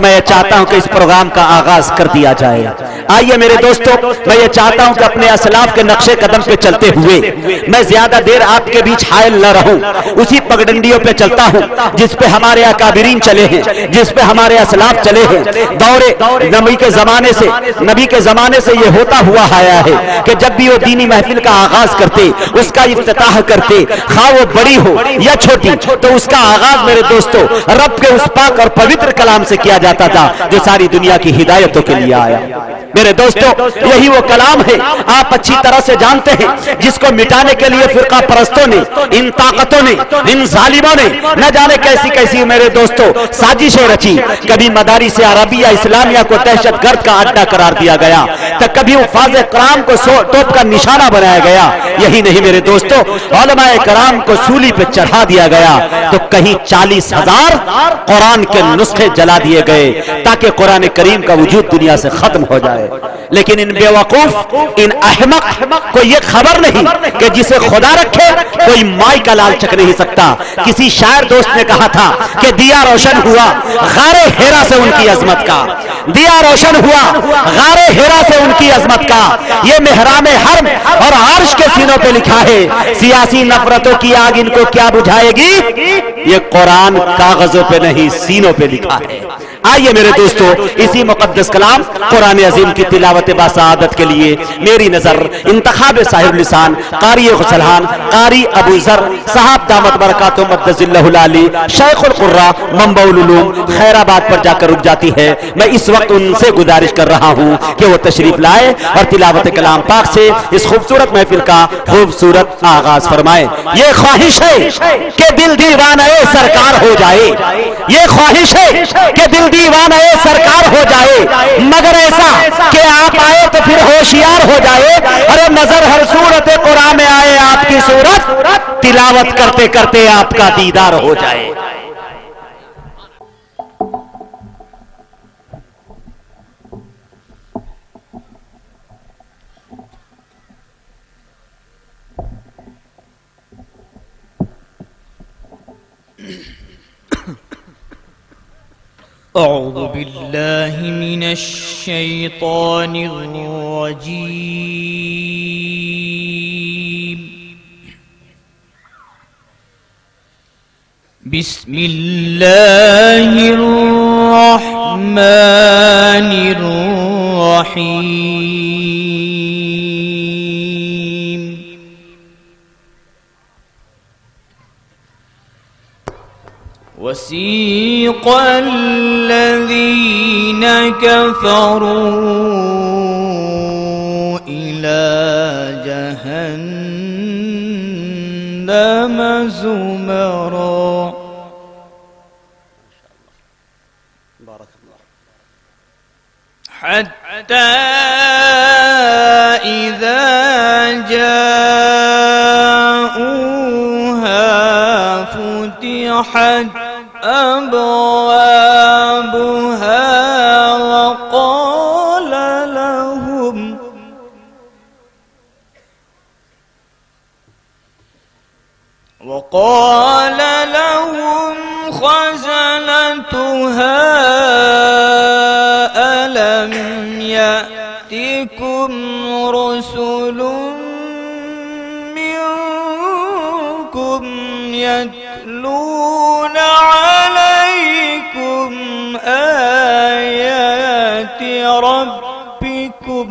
میں یہ چاہتا ہوں کہ اس پروگرام کا آغاز کر دیا جائے۔ آئیے میرے دوستو، میں یہ چاہتا ہوں کہ اپنے اسلاف کے نقشے قدم پہ چلتے ہوئے میں زیادہ دیر آپ کے بیچ حائل نہ رہوں، اسی پگڈنڈیوں پہ چلتا ہوں جس پہ ہمارے اکابرین چلے ہیں، جس پہ ہمارے اسلاف چلے ہیں۔ دور نبی کے زمانے سے یہ ہوتا ہوا آیا ہے کہ جب بھی وہ دینی محفل کا آغاز کرتے، اس کا افتتاح کرتے، خواہ وہ بڑی ہو یا چھوٹی، تو اس کا آغاز میرے دوستو رب کے اس پاک اور پوتر کلام سے کیا جاتا تھا جو ساری دنیا کی ہدایتوں کے لیے آیا۔ میرے دوستو یہی وہ کلام ہے، آپ اچھی طرح سے جانتے ہیں، جس کو مٹانے کے لیے فرقہ پرستوں نے، ان طاقتوں نے، ان ظالموں نے نہ جانے کیسی کیسی میرے دوستو سازشیں رچی۔ کبھی مدارس عربیہ اسلامیہ کو دہشت گرد کا اڈا قرار دیا گیا، تو کبھی حفاظ کرام کو توپ کا نشانہ بنایا گیا۔ یہی نہیں میرے دوستو، علماء کرام کو سولی پہ چڑھا دیا گیا، تو کہیں 40,000 قرآن کے نسخے جلا دیے گئے تاکہ قرآن کریم کا وجود دنیا سے ختم ہو جائے۔ لیکن ان بے وقوف، ان احمق کو یہ خبر نہیں کہ جسے خدا رکھے کوئی مائی کا لال چک نہیں سکتا۔ کسی شاعر دوست نے کہا تھا کہ دیا روشن ہوا غار ہیرا سے ان کی عظمت کا، دیا روشن ہوا غار ہیرا سے ان کی عظمت کا۔ یہ محرام حرم اور عرش کے سینوں پہ لکھا ہے، سیاسی نفرتوں کی آگ ان کو کیا بجھائے گی، یہ قرآن کاغذوں پہ نہیں سینوں پہ لکھا ہے۔ آئیے میرے دوستو، اسی مقدس کلام قرآن عظیم کی تلاوت باسعادت کے لیے میری نظر انتخاب صاحب لسان قاری غسلحان قاری ابو ذر صاحب دامت برکاتہ مقدس اللہ العالی شیخ القراء منبع العلوم خیر آباد پر جا کر رک جاتی ہے۔ میں اس وقت ان سے گزارش کر رہا ہوں کہ وہ تشریف لائے اور تلاوت کلام پاک سے اس خوبصورت محفل کا خوبصورت آغاز فرمائے۔ یہ خواہش ہے کہ دل دیوانہ سرکار ہو جائے، یہ خواہش ہے کہ دل دیوانہ سرکار ہو جائے، مگر ایسا کہ آپ آئے تو پھر ہوشیار ہو جائے، ارے نظر ہر صورت قرآن میں آئے آپ کی صورت، تلاوت کرتے کرتے آپ کا دیدار ہو جائے۔ اعوذ باللہ من الشیطان الرجیم، بسم اللہ الرحمن الرحیم۔ وسیق الذین کفروا إلی جہنم زمرا، حتی اذا جاؤوها فتحت أبوابها وقال لهم خزنتها ألم يأتكم رسل منكم يتلون عليكم آيات ربكم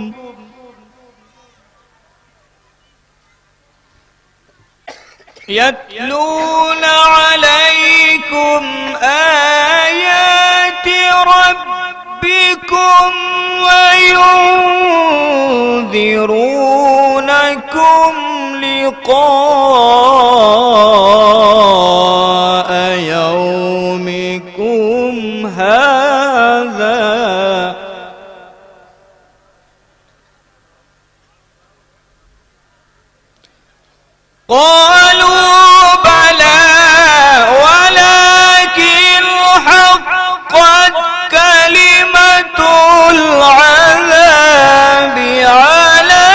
يتلون عليكم آيات ربكم وينذرونكم لقاء يومكم هذا قالوا بلى ولكن حقت كلمة العذاب على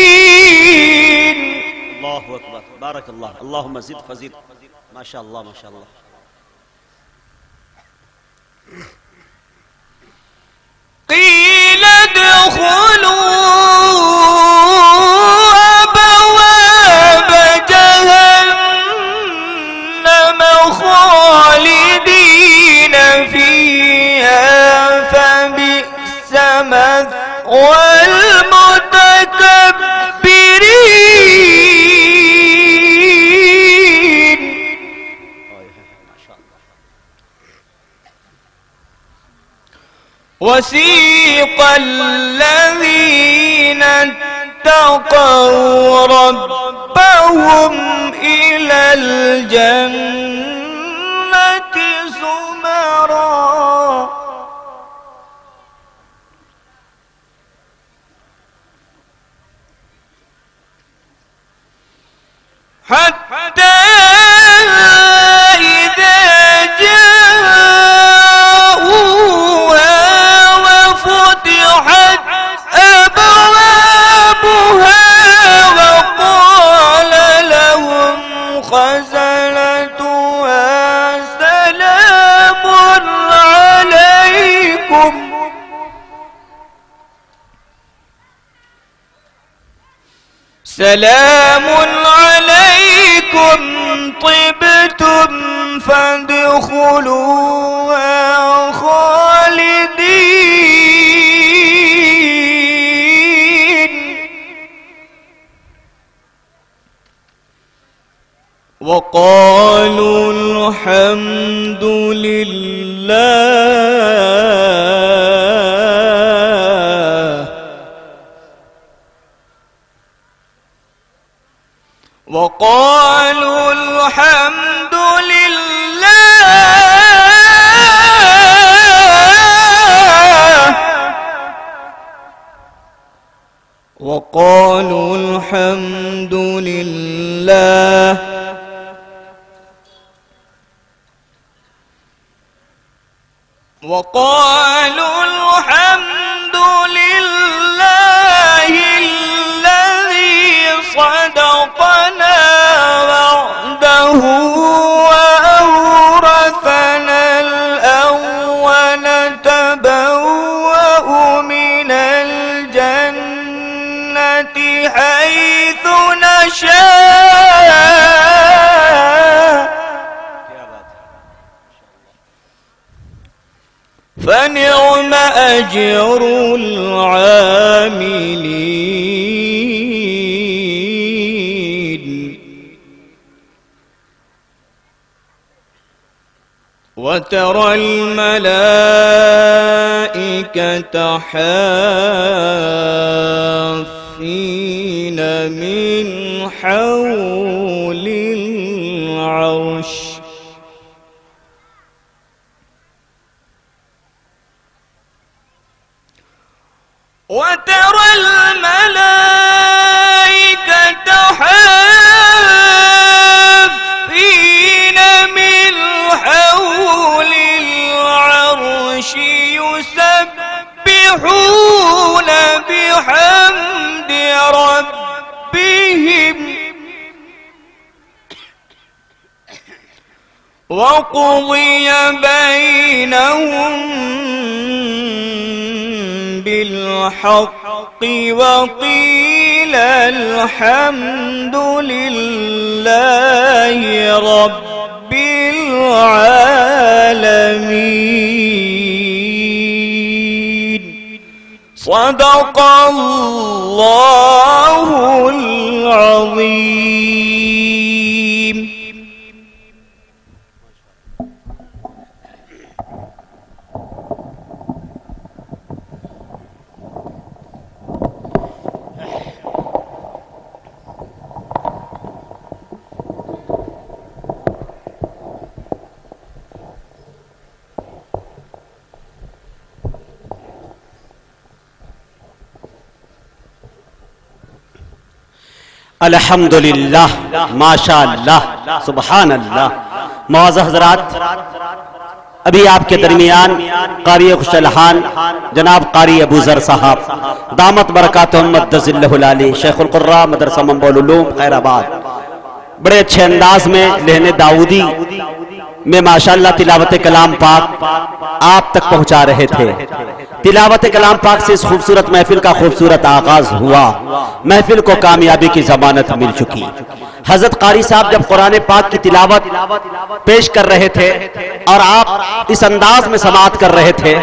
الكافرين. الله أكبر، بارك الله، اللهم زد فزد، माशाअल्लाह माशाअल्लाह। قيل ادخلوا أبواب جهنم خالدين فيها فبئس مثوى المتكبرين. وسيق الذين اتقوا ربهم إلى الجنة زمرا حتى إذا جاءوها وفتحت أبوابها وقال لهم خزنتها سلام عليكم طبتم فادخلوها خالدين. وقالوا الحمد لله وقالوا الحمد لله وقالوا الحمد لله وقالوا الحمد لله الذي صدقنا وعده وأورثنا الأرض نتبوأ من الجنة حيث نشاء فنعم أجر العاملين. وترى الملائكة حافين من حول العرش وترى الملائكة حافين من حول العرش يسبحون بحمد ربهم وقضي بينهم بالحق وقيل الحمد لله رب العالمين. صدق الله العظيم. अल्हम्दुलिल्लाह माशाअल्लाह सुभान अल्लाह। मुअज़्ज़ज़ हज़रात, अभी आपके दरमियान क़ारी खुशलहान जनाब क़ारी अबू ज़र साहब दामत बरकातुहुम मद्दज़िल्लहुल आली शेखुल क़ुर्रा मदरसा मंबउल उलूम खैराबाद بڑے اچھے انداز میں لہن داؤدی میں ماشاءاللہ تلاوت کلام پاک آپ تک پہنچا رہے تھے۔ تلاوت کلام پاک سے اس خوبصورت محفل کا خوبصورت آغاز ہوا، محفل کو کامیابی کی ضمانت مل چکی۔ حضرت قاری صاحب جب قرآن پاک کی تلاوت پیش کر رہے تھے اور آپ اس انداز میں سماعت کر رہے تھے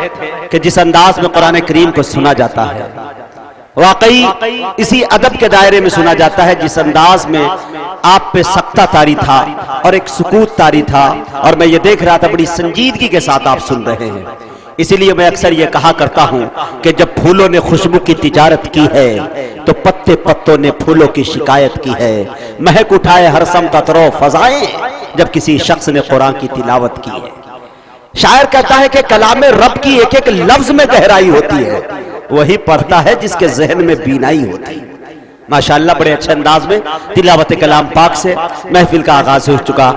کہ جس انداز میں قرآن کریم کو سنا جاتا ہے، واقعی اسی ادب کے دائرے میں سنا جاتا ہے جس انداز میں آپ پہ سکتہ طاری تھا اور ایک سکوت طاری تھا، اور میں یہ دیکھ رہا تھا بڑی سنجیدگی کے ساتھ آپ سن رہے ہیں۔ اسی لیے میں اکثر یہ کہا کرتا ہوں کہ جب پھولوں نے خوشبو کی تجارت کی ہے تو پتے پتوں نے پھولوں کی شکایت کی ہے۔ مہک اٹھائے ہر سمت اطرو فضائیں جب کسی شخص نے قرآن کی تلاوت کی ہے۔ شاعر کہتا ہے کہ کلام رب کی ایک ایک لفظ میں گہرائی ہوتی ہے، وہی پڑھتا ہے جس کے ذہن میں بینائی ہوتی ہے۔ ماشاءاللہ بڑے اچھے انداز میں تلاوت کلام پاک سے محفل کا آغاز ہو چکا۔